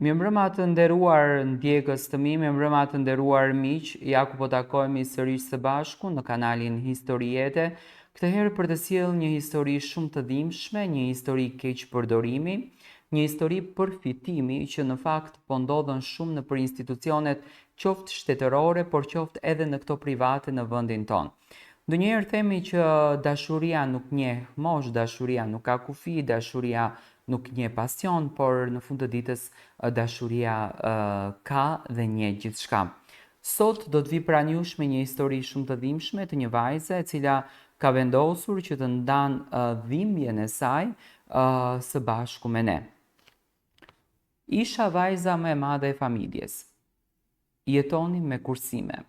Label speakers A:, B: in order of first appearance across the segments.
A: Mirëmbrëma të nderuar ndjekës të mi, mirëmbrëma të nderuar miq, ja ku po takohemi sërish së bashku në kanalin Historiete, këtë herë për të sjellë një histori shumë të dhimbshme, një histori keq përdorimi, një histori përfitimi që në fakt po ndodhen shumë nëpër institucionet qoftë shtetërore, por qoftë edhe në këto private në vendin tonë. Ndonjëherë themi që dashuria nuk njeh mosh, dashuria nuk ka kufi, dashuria nuk njeh pasion, por në fund të ditës dashuria ka dhe njeh gjithçka. Sot do të vi pranë jush me një histori shumë të dhimbshme të një vajze e cila ka vendosur që të ndanë dhimbjen e saj së bashku me ne. Isha vajza më e madhe e familjes. Jetonim me kursime,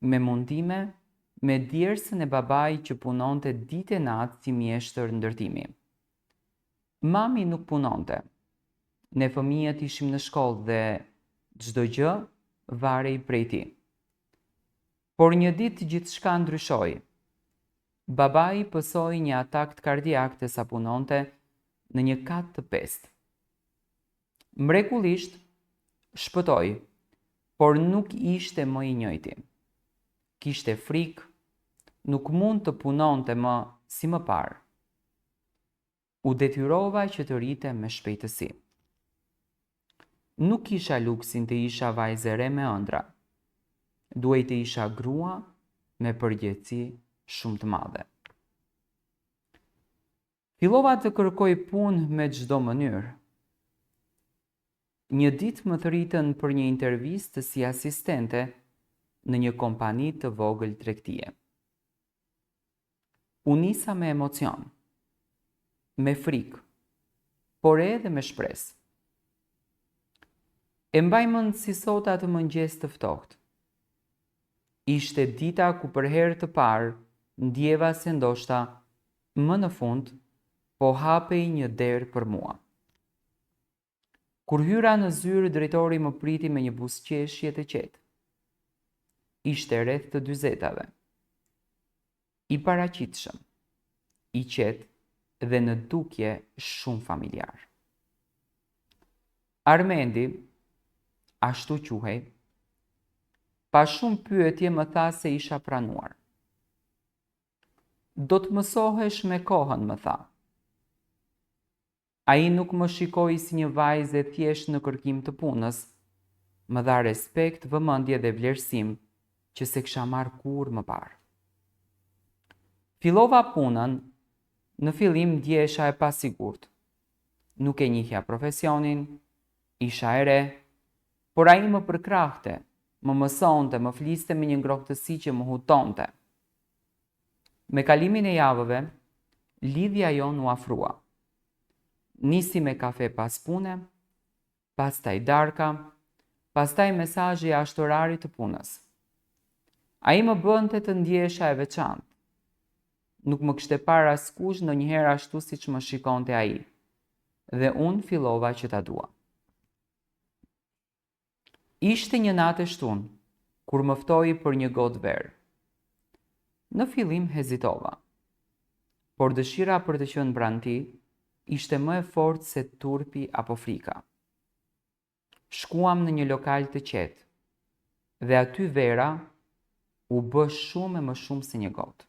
A: me mundime, me djersën e babait që punonte ditë e natë si mjeshtër ndërtimi. Mami nuk punonte. Ne fëmijët ishim në shkollë dhe çdo gjë varej prej tij. Por një ditë gjithçka ndryshoi. Babai pësoi një atakt kardiak sa punonte në një kat të 5. Mrekullisht shpëtoi, por nuk ishte më i njëjti. Kishte frikë, nuk mund të punonte më si më parë. U detyrova që të rrite me shpejtësi. Nuk kisha luksin të isha vajzë e re me ëndra. Duhej të isha grua me përgjegjësi shumë të madhe. Fillova të kërkoj punë me çdo mënyrë. Një ditë më thëritën për një intervistë si asistente në një kompani të vogël tregtie. U nisa me emocion, me frikë, por edhe me shpresë. E mbaj mend si sot atë mëngjes të ftohtë. Ishte dita ku për herë të parë ndjeva se ndoshta më në fund po hapej një derë për mua. Kur hyra në zyrë, drejtori më priti me një buzëqeshje të qetë. Ishte rreth të 40-tave. I paraqitshëm, i qetë dhe në dukje shumë familjar. Armendi, ashtu quhej, pa shumë pyetje më tha se isha pranuar. Do të mësohesh me kohën, më tha. Ai nuk më shikoi si një vajzë e thjesht në kërkim të punës, më dha respekt, vëmendje dhe vlerësim që se kisha marrë kurrë më parë. Fillova punën, në fillim ndjehesha e pasigurt. Nuk e njihja profesionin, isha e re, por ai më përkrahte, më mësonte, më fliste me një ngrohtësi që më hutonte. Me kalimin e javëve, lidhja jonë u afrua. Nisi me kafe pas pune, pastaj darka, pastaj mesazhe jashtë orarit të punës. Ai më bënte të ndjehesha e veçantë. Nuk më kishte parë askush ndonjëherë ashtu siç më shikonte ai, dhe unë fillova që ta dua. Ishte një natë e shtunë, kur më ftoi për një gotë verë. Në fillim hezitova, por dëshira për të qenë pranë tij ishte më e fortë se turpi apo frika. Shkuam në një lokal të qetë, dhe aty vera u bë shumë e më shumë se një gotë.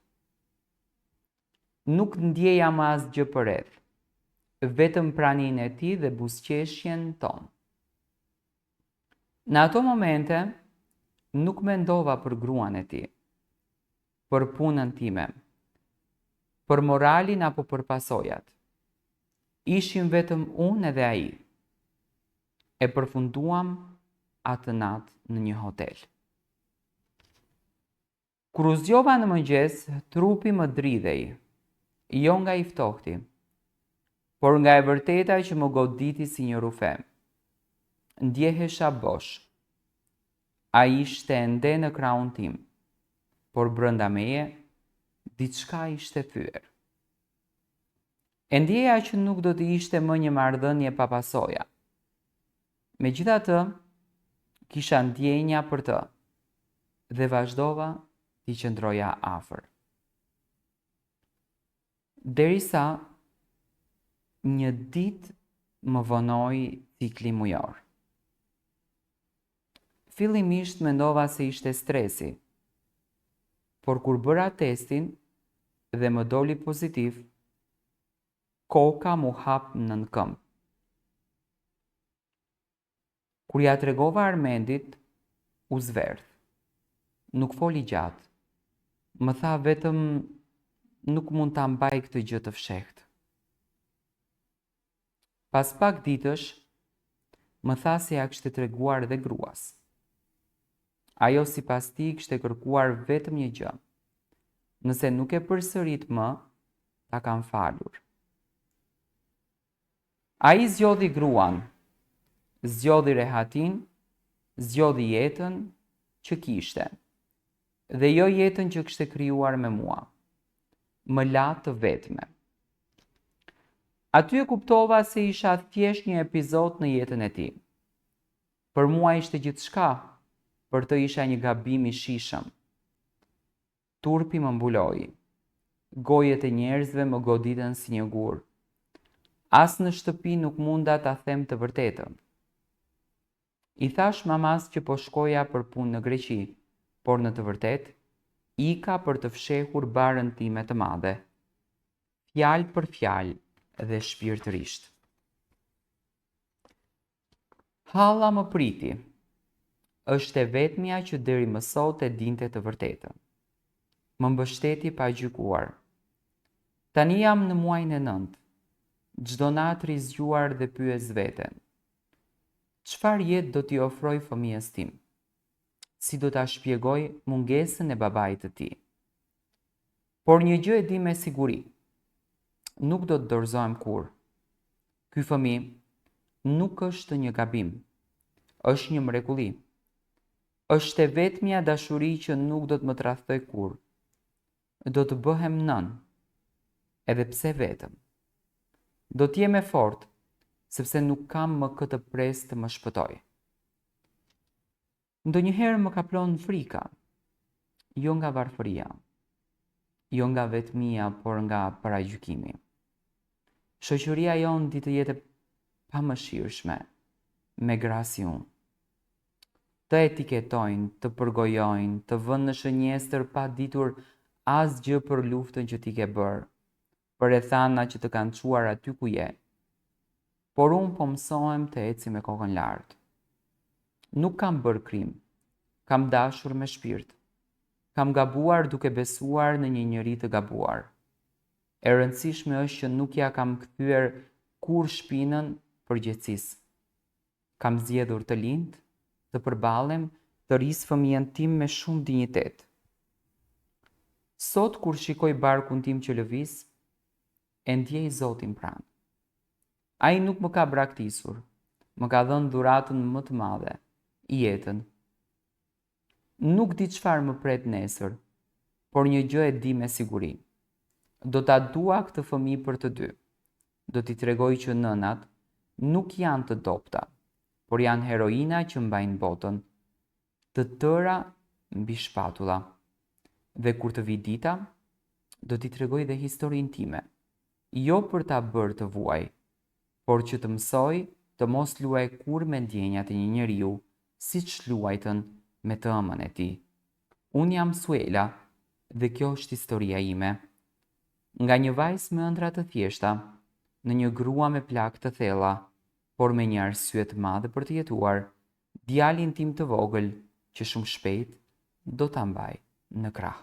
A: Nuk ndjeja më asgjë përreth, vetëm praninë e tij dhe buzëqeshjen tonë. Në ato momente, nuk mendova për gruan e tij, për punën time, për moralin apo për pasojat. Ishim vetëm unë edhe ai. E përfunduam atë natë në një hotel. Kur u zgjova në mëngjes, trupi më dridhej, jo nga i ftohti, por nga e vërteta që më goditi si një rufe. Ndjehesha bosh. Ai ishte ende në krahun tim, por brenda meje diçka ishte thyer. E ndjeja që nuk do të ishte më një marrëdhënie pa pasoja. Megjithatë, kisha ndjenja për të dhe vazhdova t'i qëndroja afër. Derisa një ditë më vonoi cikli mujor. Fillimisht mendova se ishte stresi, por kur bëra testin dhe më doli pozitiv, koka mu hap nën këmbë. Kur ja tregova Armendit, u zverdh. Nuk foli gjatë. Më tha vetëm nuk mund ta mbaj këtë gjë të fshehtë. Pas pak ditësh, më tha se ja kishte treguar dhe gruas. Ajo sipas tij kishte kërkuar vetëm një gjë. Nëse nuk e përsërit më, ta kam falur. Ai zgjodhi gruan, zgjodhi rehatin, zgjodhi jetën që kishte, dhe jo jetën që kishte krijuar me mua. Më la të vetme. Aty e kuptova se isha thjesht një epizod në jetën e tij. Për mua ishte gjithçka, për të isha një gabim i shishëm. Turpi më mbuloi. Gojet e njerëzve më goditën si një gur. As në shtëpi nuk munda ta them të vërtetën. I thash mamas që po shkoja për punë në Greqi, por në të vërtetë ika për të fshehur barën time të madhe. Fjalë për fjalë dhe shpirtërisht. Halla më priti. Është e vetmja që deri më sot e dinte të vërtetën. Më mbështeti pa gjykuar. Tani jam në muajin e 9. Çdo natë rizgjuar dhe pyes veten. Çfarë jetë do t'i ofroj fëmijës tim? Si do ta shpjegoj mungesën e babait të tij? Por një gjë e di me siguri. Nuk do të dorëzohem kurrë. Ky fëmijë nuk është një gabim. Është një mrekulli. Është e vetmja dashuri që nuk do të më tradhtoj kurrë. Do të bëhem nën. Edhe pse vetëm. Do t'jem e fortë, sepse nuk kam më këtë presë të më shpëtoj. Ndonjëherë më kaplon frika, jo nga varfëria, jo nga vetmia, por nga paragjykimi. Shoqëria jonë di të jetë pamëshirshme, me gra si unë. Të etiketojnë, të përgojojnë, të vënë në shënjestër pa ditur asgjë për luftën që ti ke bërë, për rrethana që të kanë çuar aty ku je. Por unë po mësohem të eci me kokën lartë. Nuk kam bërë krim, kam dashur me shpirt. Kam gabuar duke besuar në një njeri të gabuar. E rëndësishme është që nuk ja kam kthyer kur shpinën përgjegjësisë. Kam zgjedhur të lind, të përballem, të rris fëmijën tim me shumë dinjitet. Sot kur shikoj barkun tim që lëviz, e ndjej Zotin pranë. Ai nuk më ka braktisur, më ka dhënë dhuratën më të madhe, jetën. Nuk di çfarë më pret nesër, por një gjë e di me siguri. Do ta dua këtë fëmijë për të dy. Do t'i tregoj që nënat nuk janë të dobta, por janë heroina që mbajnë botën, të tëra mbi shpatulla. Dhe kur të vi dita, do t'i tregoj dhe historinë time, jo për ta bërë të vuaj, por që të mësoj të mos luaj kur me ndjenjat e një njeriu, siç luajtën me të ëmën e tij. Unë jam Suela dhe kjo është historia ime. Nga një vajzë me ëndra të thjeshta, në një grua me plak të thella, por me një arsye të madhe për të jetuar, djalin tim të vogël që shumë shpejt do ta mbaj në krah.